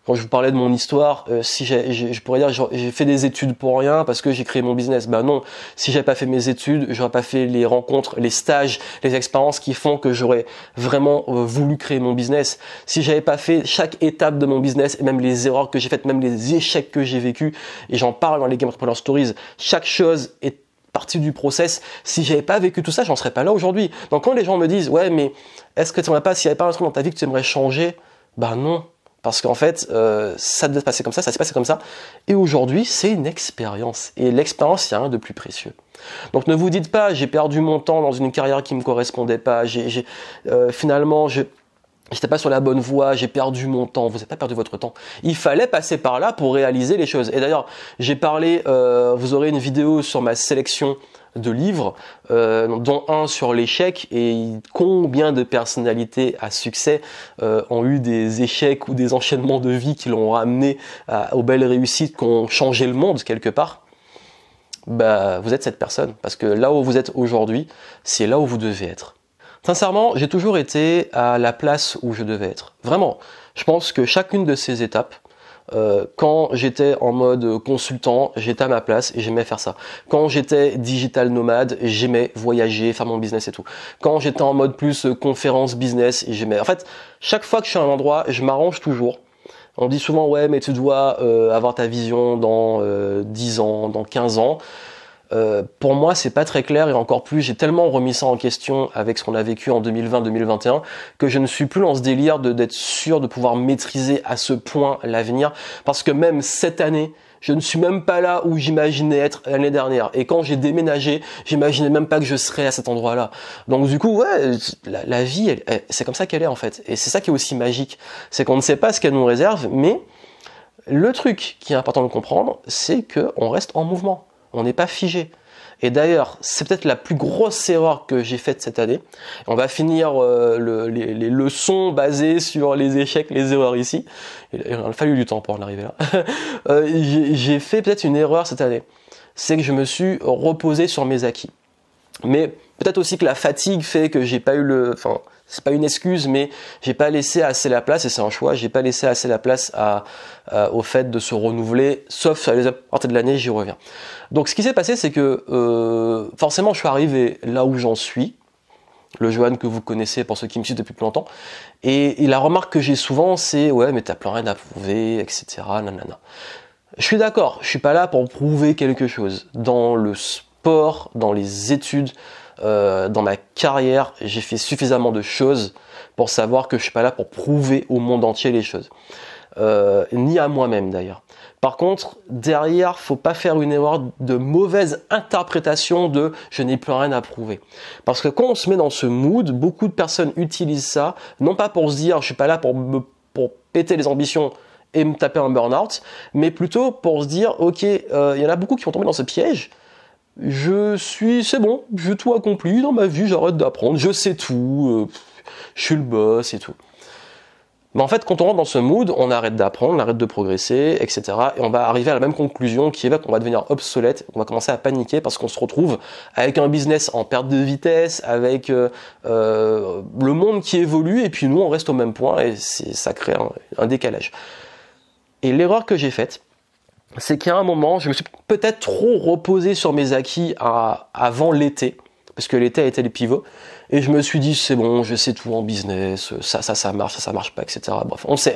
Quand je vous parlais de mon histoire, si je pourrais dire j'ai fait des études pour rien parce que j'ai créé mon business. Ben non, si j'avais pas fait mes études, j'aurais pas fait les rencontres, les stages, les expériences qui font que j'aurais vraiment voulu créer mon business. Si j'avais pas fait chaque étape de mon business et même les erreurs que j'ai faites, même les échecs que j'ai vécus, et j'en parle dans les Game Entrepreneur Stories, chaque chose est partie du process. Si j'avais pas vécu tout ça, j'en serais pas là aujourd'hui. Donc quand les gens me disent ouais mais est-ce que tu n'aimerais pas, s'il y avait pas un truc dans ta vie que tu aimerais changer, ben non. Parce qu'en fait, ça devait se passer comme ça s'est passé comme ça. Et aujourd'hui, c'est une expérience. Et l'expérience, il n'y a rien de plus précieux. Donc ne vous dites pas, j'ai perdu mon temps dans une carrière qui ne me correspondait pas. Finalement, j'étais pas sur la bonne voie, j'ai perdu mon temps. Vous n'avez pas perdu votre temps. Il fallait passer par là pour réaliser les choses. Et d'ailleurs, j'ai parlé, vous aurez une vidéo sur ma sélection de livres, dont un sur l'échec, et combien de personnalités à succès ont eu des échecs ou des enchaînements de vie qui l'ont ramené aux belles réussites, qui ont changé le monde quelque part. Bah, vous êtes cette personne, parce que là où vous êtes aujourd'hui, c'est là où vous devez être. Sincèrement, j'ai toujours été à la place où je devais être. Vraiment, je pense que chacune de ces étapes, quand j'étais en mode consultant, j'étais à ma place et j'aimais faire ça. Quand j'étais digital nomade, j'aimais voyager, faire mon business et tout. Quand j'étais en mode plus conférence business, j'aimais. En fait, chaque fois que je suis à un endroit, je m'arrange toujours. On dit souvent ouais mais tu dois avoir ta vision dans 10 ans, dans 15 ans. Pour moi, c'est pas très clair, et encore plus, j'ai tellement remis ça en question avec ce qu'on a vécu en 2020-2021 que je ne suis plus dans ce délire d'être sûr de pouvoir maîtriser à ce point l'avenir, parce que même cette année, je ne suis même pas là où j'imaginais être l'année dernière. Et quand j'ai déménagé, j'imaginais même pas que je serais à cet endroit-là. Donc du coup, ouais, la vie, c'est comme ça qu'elle est en fait. Et c'est ça qui est aussi magique, c'est qu'on ne sait pas ce qu'elle nous réserve, mais le truc qui est important de comprendre, c'est qu'on reste en mouvement. On n'est pas figé. Et d'ailleurs, c'est peut-être la plus grosse erreur que j'ai faite cette année. On va finir les leçons basées sur les échecs, les erreurs ici. Il a fallu du temps pour en arriver là. J'ai fait peut-être une erreur cette année. C'est que je me suis reposé sur mes acquis. Mais peut-être aussi que la fatigue fait que j'ai pas eu enfin, c'est pas une excuse, mais j'ai pas laissé assez la place, et c'est un choix, j'ai pas laissé assez la place au fait de se renouveler, sauf sur les parties de l'année, j'y reviens. Donc ce qui s'est passé, c'est que forcément je suis arrivé là où j'en suis, le Johan que vous connaissez pour ceux qui me suivent depuis plus longtemps, et la remarque que j'ai souvent, c'est ouais mais t'as plus rien à prouver, etc. Nanana. Je suis d'accord, je suis pas là pour prouver quelque chose. Dans le sport, dans les études, dans ma carrière, j'ai fait suffisamment de choses pour savoir que je suis pas là pour prouver au monde entier les choses, ni à moi-même d'ailleurs. Par contre, derrière, faut pas faire une erreur de mauvaise interprétation de je n'ai plus rien à prouver. Parce que quand on se met dans ce mood, beaucoup de personnes utilisent ça, non pas pour se dire je suis pas là pour péter les ambitions et me taper un burn-out, mais plutôt pour se dire ok, y en a beaucoup qui vont tomber dans ce piège. C'est bon, j'ai tout accompli dans ma vie, j'arrête d'apprendre, je sais tout, je suis le boss et tout. Mais en fait, quand on rentre dans ce mood, on arrête d'apprendre, on arrête de progresser, etc. Et on va arriver à la même conclusion qui est qu'on va devenir obsolète, on va commencer à paniquer parce qu'on se retrouve avec un business en perte de vitesse, avec le monde qui évolue, et puis nous, on reste au même point, et ça crée un décalage. Et l'erreur que j'ai faite, c'est qu'à un moment, je me suis peut-être trop reposé sur mes acquis avant l'été, parce que l'été a été le pivot, et je me suis dit, c'est bon, je sais tout en business, ça marche pas, etc. Bref, on sait.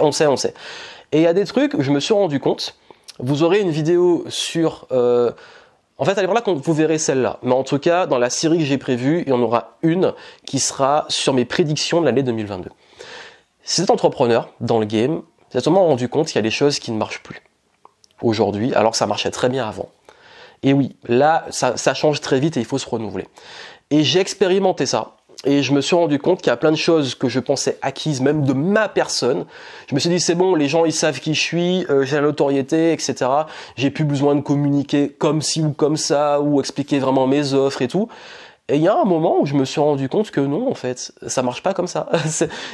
Et il y a des trucs où je me suis rendu compte, vous aurez une vidéo sur... en fait, allez voir là quand vous verrez celle-là, mais en tout cas, dans la série que j'ai prévue, il y en aura une qui sera sur mes prédictions de l'année 2022. Si vous êtes entrepreneur dans le game, vous êtes sûrement rendu compte qu'il y a des choses qui ne marchent plus aujourd'hui, alors que ça marchait très bien avant. Et oui, là, ça change très vite et il faut se renouveler. Et j'ai expérimenté ça, et je me suis rendu compte qu'il y a plein de choses que je pensais acquises, même de ma personne. Je me suis dit, c'est bon, les gens, ils savent qui je suis, j'ai la notoriété, etc. J'ai plus besoin de communiquer comme ci ou comme ça, ou expliquer vraiment mes offres et tout. Et il y a un moment où je me suis rendu compte que non, en fait, ça marche pas comme ça.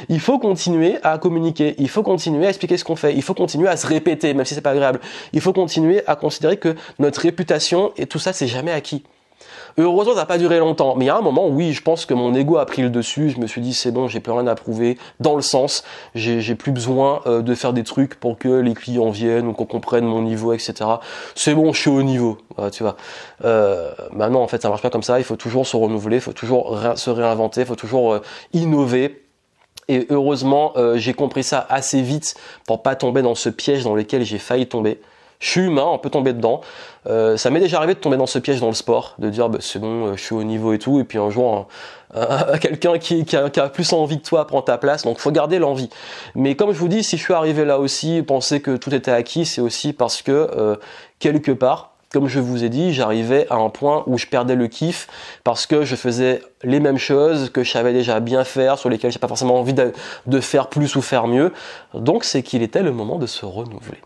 Il faut continuer à communiquer, il faut continuer à expliquer ce qu'on fait, il faut continuer à se répéter, même si c'est pas agréable. Il faut continuer à considérer que notre réputation et tout ça, c'est jamais acquis. Heureusement, ça n'a pas duré longtemps, mais il y a un moment, oui, je pense que mon ego a pris le dessus, je me suis dit, c'est bon, j'ai plus rien à prouver, dans le sens, j'ai plus besoin de faire des trucs pour que les clients viennent ou qu'on comprenne mon niveau, etc. C'est bon, je suis au niveau, tu vois. Maintenant, en fait, ça marche pas comme ça, il faut toujours se renouveler, il faut toujours se réinventer, il faut toujours innover. Et heureusement, j'ai compris ça assez vite pour pas tomber dans ce piège dans lequel j'ai failli tomber. Je suis humain, on peut tomber dedans. Ça m'est déjà arrivé de tomber dans ce piège dans le sport, de dire bah, c'est bon, je suis au niveau et tout, et puis un jour, quelqu'un qui a plus envie que toi prend ta place, donc faut garder l'envie. Mais comme je vous dis, si je suis arrivé là aussi, penser que tout était acquis, c'est aussi parce que, quelque part, comme je vous ai dit, j'arrivais à un point où je perdais le kiff parce que je faisais les mêmes choses que je savais déjà bien faire, sur lesquelles j'ai pas forcément envie de faire plus ou faire mieux. Donc c'est qu'il était le moment de se renouveler.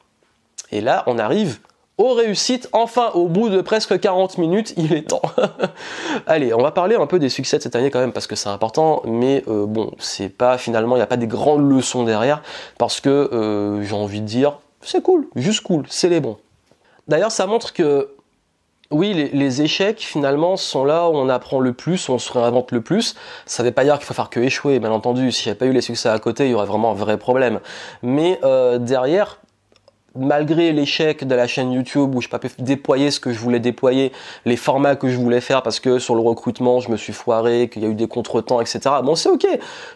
Et là, on arrive aux réussites. Enfin, au bout de presque 40 minutes, il est temps. Allez, on va parler un peu des succès de cette année quand même, parce que c'est important, mais bon, c'est pas finalement, il n'y a pas des grandes leçons derrière, parce que j'ai envie de dire, c'est cool, juste cool, c'est les bons. D'ailleurs, ça montre que oui, les échecs, finalement, sont là où on apprend le plus, où on se réinvente le plus. Ça ne veut pas dire qu'il faut faire que échouer, bien entendu. Si j'avais pas eu les succès à côté, il y aurait vraiment un vrai problème. Mais derrière, malgré l'échec de la chaîne YouTube où je n'ai pas pu déployer ce que je voulais déployer, les formats que je voulais faire parce que sur le recrutement je me suis foiré, qu'il y a eu des contretemps, etc. Bon, c'est ok,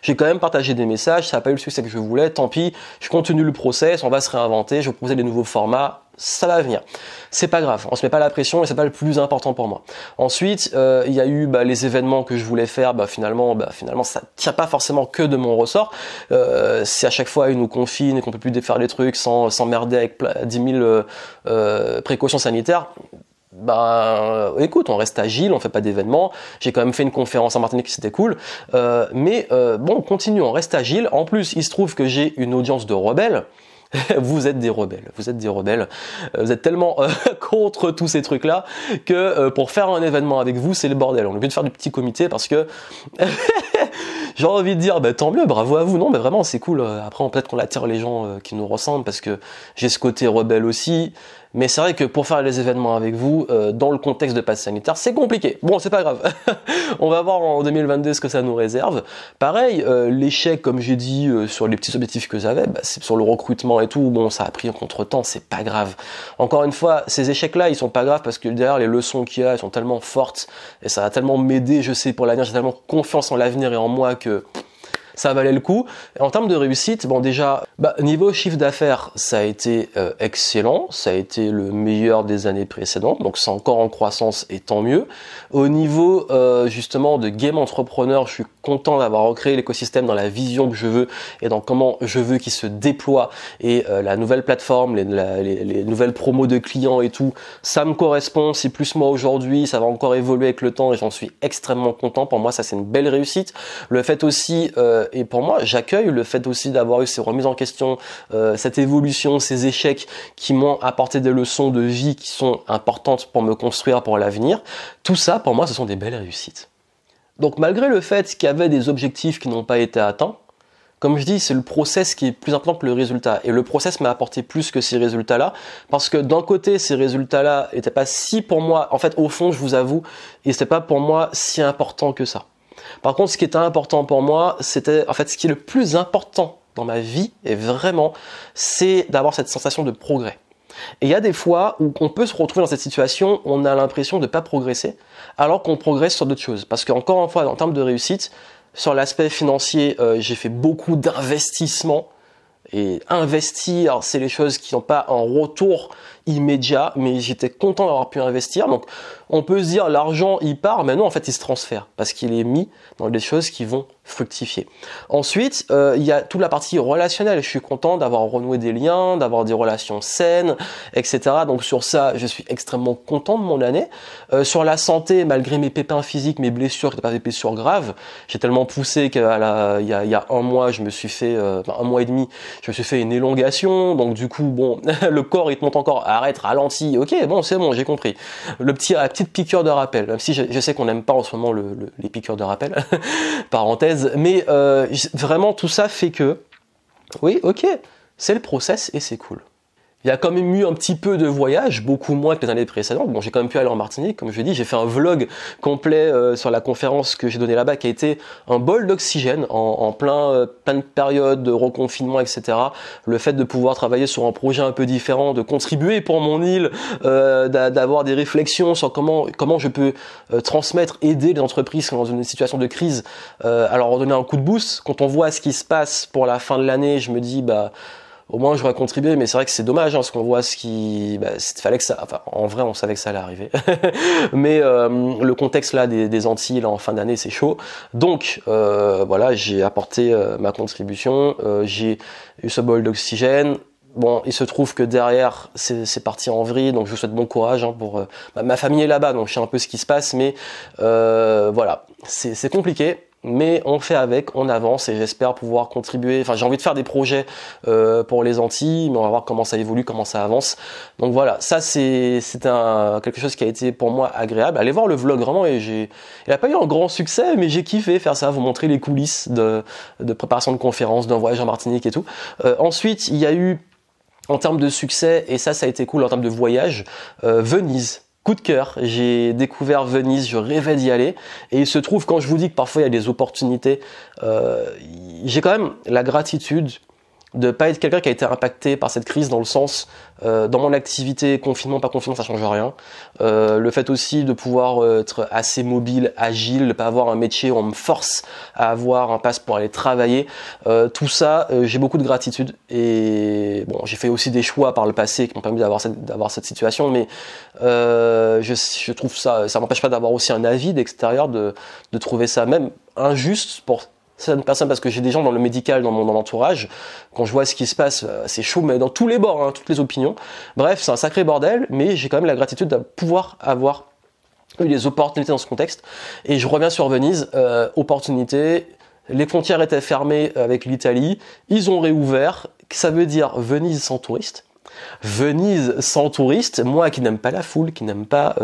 j'ai quand même partagé des messages, ça n'a pas eu le succès que je voulais, tant pis, je continue le process, on va se réinventer, je vais proposer des nouveaux formats, ça va venir. C'est pas grave, on se met pas la pression et c'est pas le plus important pour moi. Ensuite, il y a eu les événements que je voulais faire, finalement ça tient pas forcément que de mon ressort. Si à chaque fois ils nous confinent et qu'on peut plus faire les trucs sans s'emmerder avec 10 000 précautions sanitaires, écoute, on reste agile, on fait pas d'événements. J'ai quand même fait une conférence en Martinique, c'était cool. Mais bon, continue, on reste agile. En plus, il se trouve que j'ai une audience de rebelles. Vous êtes des rebelles, vous êtes tellement contre tous ces trucs-là que pour faire un événement avec vous, c'est le bordel. On est obligé de faire du petit comité parce que j'ai envie de dire, tant mieux, bravo à vous. Non, mais vraiment, c'est cool. Après, peut-être qu'on attire les gens qui nous ressemblent parce que j'ai ce côté rebelle aussi. Mais c'est vrai que pour faire les événements avec vous, dans le contexte de passe sanitaire, c'est compliqué. Bon, c'est pas grave. On va voir en 2022 ce que ça nous réserve. Pareil, l'échec, comme j'ai dit, sur les petits objectifs que j'avais, c'est sur le recrutement et tout. Bon, ça a pris un contretemps, c'est pas grave. Encore une fois, ces échecs-là, ils sont pas graves parce que derrière, les leçons qu'il y a, elles sont tellement fortes et ça va tellement m'aider, je sais, pour l'avenir. J'ai tellement confiance en l'avenir et en moi que ça valait le coup. Et en termes de réussite, bon déjà, niveau chiffre d'affaires, ça a été excellent, ça a été le meilleur des années précédentes, donc c'est encore en croissance et tant mieux. Au niveau justement de game entrepreneur, je suis content d'avoir recréé l'écosystème dans la vision que je veux et dans comment je veux qu'il se déploie et la nouvelle plateforme, les nouvelles promos de clients et tout, ça me correspond, c'est plus moi aujourd'hui, ça va encore évoluer avec le temps et j'en suis extrêmement content. Pour moi, ça c'est une belle réussite. Le fait aussi et pour moi, j'accueille le fait aussi d'avoir eu ces remises en question, cette évolution, ces échecs qui m'ont apporté des leçons de vie qui sont importantes pour me construire pour l'avenir. Tout ça, pour moi, ce sont des belles réussites. Donc malgré le fait qu'il y avait des objectifs qui n'ont pas été atteints, comme je dis, c'est le process qui est plus important que le résultat. Et le process m'a apporté plus que ces résultats-là, parce que d'un côté, ces résultats-là n'étaient pas si pour moi, en fait, au fond, je vous avoue, et c'était pas pour moi si important que ça. Par contre, ce qui était important pour moi, c'était, en fait, ce qui est le plus important dans ma vie, et vraiment, c'est d'avoir cette sensation de progrès. Et il y a des fois où on peut se retrouver dans cette situation où on a l'impression de ne pas progresser, alors qu'on progresse sur d'autres choses. Parce qu'encore une fois, en termes de réussite, sur l'aspect financier, j'ai fait beaucoup d'investissements. Et investir, c'est les choses qui n'ont pas un retour immédiat, mais j'étais content d'avoir pu investir. Donc, on peut se dire, l'argent, il part, mais non, en fait, il se transfère, parce qu'il est mis dans des choses qui vont fructifier. Ensuite, il y a toute la partie relationnelle. Je suis content d'avoir renoué des liens, d'avoir des relations saines, etc. Donc, sur ça, je suis extrêmement content de mon année. Sur la santé, malgré mes pépins physiques, mes blessures, qui n'étaient pas des blessures graves, j'ai tellement poussé qu'il y a un mois, je me suis fait, un mois et demi, je me suis fait une élongation. Donc, du coup, bon, le corps, il te monte encore, arrête, ralentis. Ok, bon, c'est bon, j'ai compris. La petite piqûre de rappel, même si je sais qu'on n'aime pas en ce moment les piqûres de rappel, parenthèse, mais vraiment tout ça fait que, oui, ok, c'est le process et c'est cool. Il y a quand même eu un petit peu de voyage, beaucoup moins que les années précédentes. Bon, j'ai quand même pu aller en Martinique, comme je l'ai dit. J'ai fait un vlog complet sur la conférence que j'ai donnée là-bas, qui a été un bol d'oxygène en pleine période de reconfinement, etc. Le fait de pouvoir travailler sur un projet un peu différent, de contribuer pour mon île, d'avoir des réflexions sur comment je peux transmettre, aider les entreprises dans une situation de crise, à leur donner un coup de boost. Quand on voit ce qui se passe pour la fin de l'année, je me dis, au moins j'aurais contribué, mais c'est vrai que c'est dommage, parce qu'on voit fallait que ça, enfin, en vrai on savait que ça allait arriver, mais le contexte là des Antilles là en fin d'année c'est chaud, donc voilà, j'ai apporté ma contribution, j'ai eu ce bol d'oxygène. Bon, il se trouve que derrière c'est parti en vrille, donc je vous souhaite bon courage pour ma famille est là-bas, donc je sais un peu ce qui se passe, mais voilà, c'est compliqué. Mais on fait avec, on avance et j'espère pouvoir contribuer. Enfin, j'ai envie de faire des projets pour les Antilles, mais on va voir comment ça évolue, comment ça avance. Donc voilà, ça c'est quelque chose qui a été pour moi agréable. Allez voir le vlog vraiment, il a pas eu un grand succès, mais j'ai kiffé faire ça, vous montrer les coulisses de préparation de conférences, d'un voyage en Martinique et tout. Ensuite, il y a eu, en termes de succès, et ça a été cool en termes de voyage, Venise. Coup de cœur, j'ai découvert Venise, je rêvais d'y aller, et il se trouve, quand je vous dis que parfois il y a des opportunités, j'ai quand même la gratitude de pas être quelqu'un qui a été impacté par cette crise, dans le sens, dans mon activité, confinement, pas confinement, ça change rien. Le fait aussi de pouvoir être assez mobile, agile, de pas avoir un métier où on me force à avoir un pass pour aller travailler, tout ça, j'ai beaucoup de gratitude. Et bon, j'ai fait aussi des choix par le passé qui m'ont permis d'avoir cette situation, mais je trouve ça m'empêche pas d'avoir aussi un avis d'extérieur, de trouver ça même injuste pour certaines personnes, parce que j'ai des gens dans le médical dans mon entourage. Quand je vois ce qui se passe, c'est chaud, mais dans tous les bords, hein, toutes les opinions. Bref, c'est un sacré bordel, mais j'ai quand même la gratitude de pouvoir avoir eu des opportunités dans ce contexte. Et je reviens sur Venise, opportunité. Les frontières étaient fermées avec l'Italie, ils ont réouvert. Ça veut dire Venise sans touristes. Venise sans touristes, moi qui n'aime pas la foule, qui n'aime pas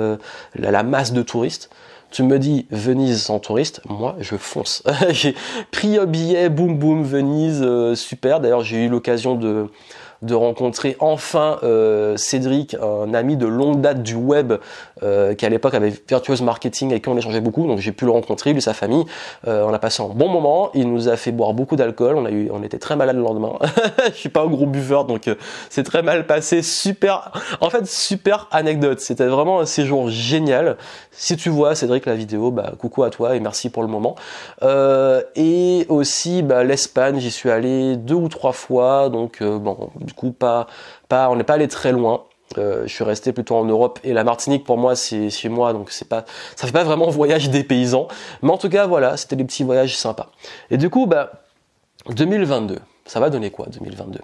la masse de touristes, tu me dis Venise sans touristes, moi je fonce. J'ai pris un billet, boum boum, Venise, super. D'ailleurs j'ai eu l'occasion de rencontrer enfin Cédric, un ami de longue date du web, qui à l'époque avait Virtuose Marketing, avec qui on échangeait beaucoup, donc j'ai pu le rencontrer, lui et sa famille. On a passé un bon moment, il nous a fait boire beaucoup d'alcool, on était très malade le lendemain. Je suis pas un gros buveur, donc c'est très mal passé, super anecdote, c'était vraiment un séjour génial. Si tu vois Cédric la vidéo, coucou à toi et merci pour le moment. Et aussi l'Espagne, j'y suis allé 2 ou 3 fois, donc bon, du coup on n'est pas allé très loin. Je suis resté plutôt en Europe, et la Martinique pour moi c'est chez moi, donc ça fait pas vraiment voyage des paysans, mais en tout cas voilà, c'était des petits voyages sympas. Et du coup 2022, ça va donner quoi 2022?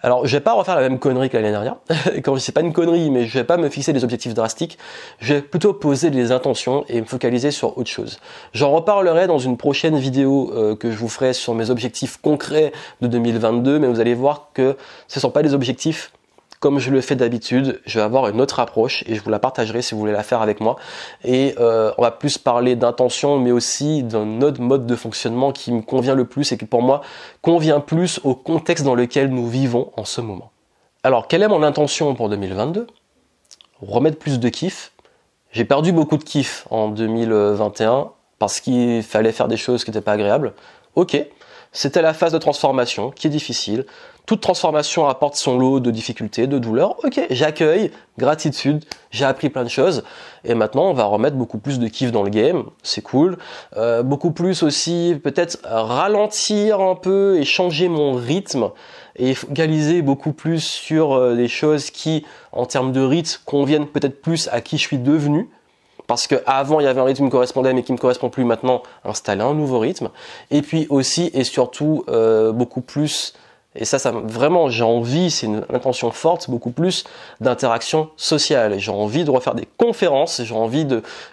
Alors, je vais pas refaire la même connerie que l'année dernière. Quand c'est pas une connerie, mais je vais pas me fixer des objectifs drastiques. Je vais plutôt poser des intentions et me focaliser sur autre chose. J'en reparlerai dans une prochaine vidéo que je vous ferai sur mes objectifs concrets de 2022, mais vous allez voir que ce sont pas des objectifs comme je le fais d'habitude. Je vais avoir une autre approche et je vous la partagerai si vous voulez la faire avec moi. Et on va plus parler d'intention, mais aussi d'un autre mode de fonctionnement qui me convient le plus et qui pour moi convient plus au contexte dans lequel nous vivons en ce moment. Alors, quelle est mon intention pour 2022? Remettre plus de kiff. J'ai perdu beaucoup de kiff en 2021 parce qu'il fallait faire des choses qui n'étaient pas agréables. Ok, c'était la phase de transformation qui est difficile. Toute transformation apporte son lot de difficultés, de douleurs. Ok, j'accueille, gratitude, j'ai appris plein de choses. Et maintenant, on va remettre beaucoup plus de kiff dans le game. C'est cool. Beaucoup plus aussi, peut-être ralentir un peu et changer mon rythme. Et focaliser beaucoup plus sur des choses qui, en termes de rythme, conviennent peut-être plus à qui je suis devenu. Parce qu'avant, il y avait un rythme qui me correspondait, mais qui ne me correspond plus maintenant. Installer un nouveau rythme. Et puis aussi, et surtout, beaucoup plus... Et ça vraiment, j'ai envie, c'est une intention forte, beaucoup plus d'interaction sociale. J'ai envie de refaire des conférences, j'ai envie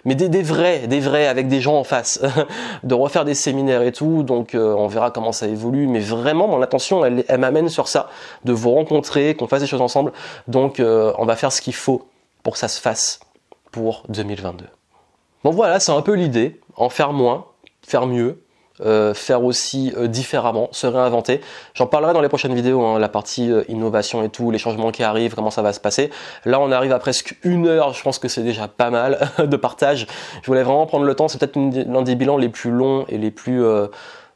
mais des vrais, avec des gens en face, de refaire des séminaires et tout. Donc, on verra comment ça évolue. Mais vraiment, mon intention, elle m'amène sur ça, de vous rencontrer, qu'on fasse des choses ensemble. Donc, on va faire ce qu'il faut pour que ça se fasse pour 2022. Donc voilà, c'est un peu l'idée. En faire moins, faire mieux. faire aussi différemment, se réinventer. J'en parlerai dans les prochaines vidéos, hein, la partie innovation et tout, les changements qui arrivent, comment ça va se passer. Là, on arrive à presque 1 heure, je pense que c'est déjà pas mal de partage. Je voulais vraiment prendre le temps, c'est peut-être l'un des bilans les plus longs et les plus...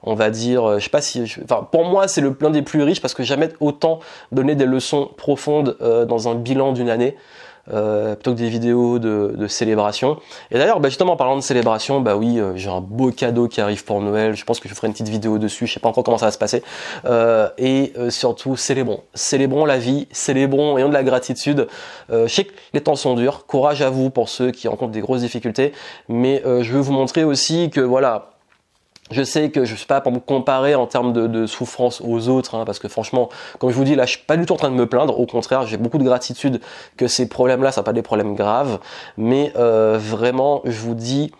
on va dire, je sais pas si, enfin pour moi c'est l'un des plus riches parce que jamais autant donné des leçons profondes dans un bilan d'une année. Plutôt que des vidéos de célébration. Et d'ailleurs, justement en parlant de célébration, oui, j'ai un beau cadeau qui arrive pour Noël. Je pense que je ferai une petite vidéo dessus. Je sais pas encore comment ça va se passer. Surtout, célébrons la vie, célébrons, ayons de la gratitude. Je sais que les temps sont durs. Courage à vous pour ceux qui rencontrent des grosses difficultés. Mais je veux vous montrer aussi que voilà. Je sais que je ne suis pas pour me comparer en termes de souffrance aux autres, hein, parce que franchement, comme je vous dis, là, je suis pas du tout en train de me plaindre. Au contraire, j'ai beaucoup de gratitude que ces problèmes-là, ça ne sont pas des problèmes graves. Mais vraiment, je vous dis,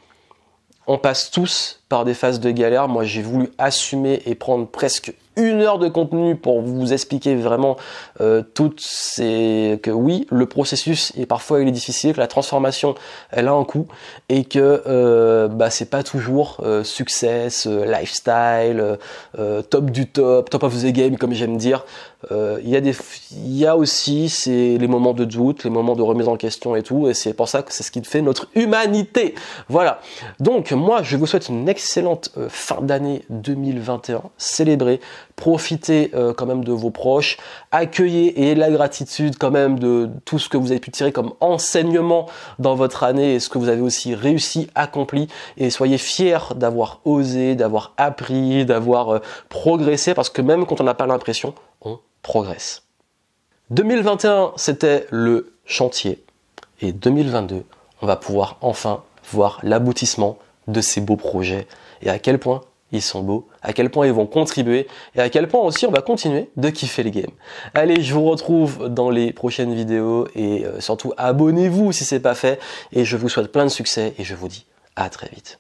on passe tous par des phases de galère. Moi, j'ai voulu assumer et prendre presque 1 heure de contenu pour vous expliquer vraiment que oui, le processus est parfois il est difficile, que la transformation elle a un coût et que c'est pas toujours success, lifestyle, top du top, top of the game comme j'aime dire. Il y a aussi les moments de doute, les moments de remise en question et tout, et c'est pour ça que c'est ce qui fait notre humanité. Voilà. Donc moi, je vous souhaite une excellente fin d'année 2021. Célébrez, profitez quand même de vos proches, accueillez et ayez de la gratitude quand même de tout ce que vous avez pu tirer comme enseignement dans votre année et ce que vous avez aussi réussi, accompli, et soyez fiers d'avoir osé, d'avoir appris, d'avoir progressé, parce que même quand on n'a pas l'impression, on progresse. 2021, c'était le chantier, et 2022, on va pouvoir enfin voir l'aboutissement de ces beaux projets, et à quel point ils sont beaux, à quel point ils vont contribuer, et à quel point aussi on va continuer de kiffer les games. Allez, je vous retrouve dans les prochaines vidéos, et surtout abonnez-vous si c'est pas fait, et je vous souhaite plein de succès, et je vous dis à très vite.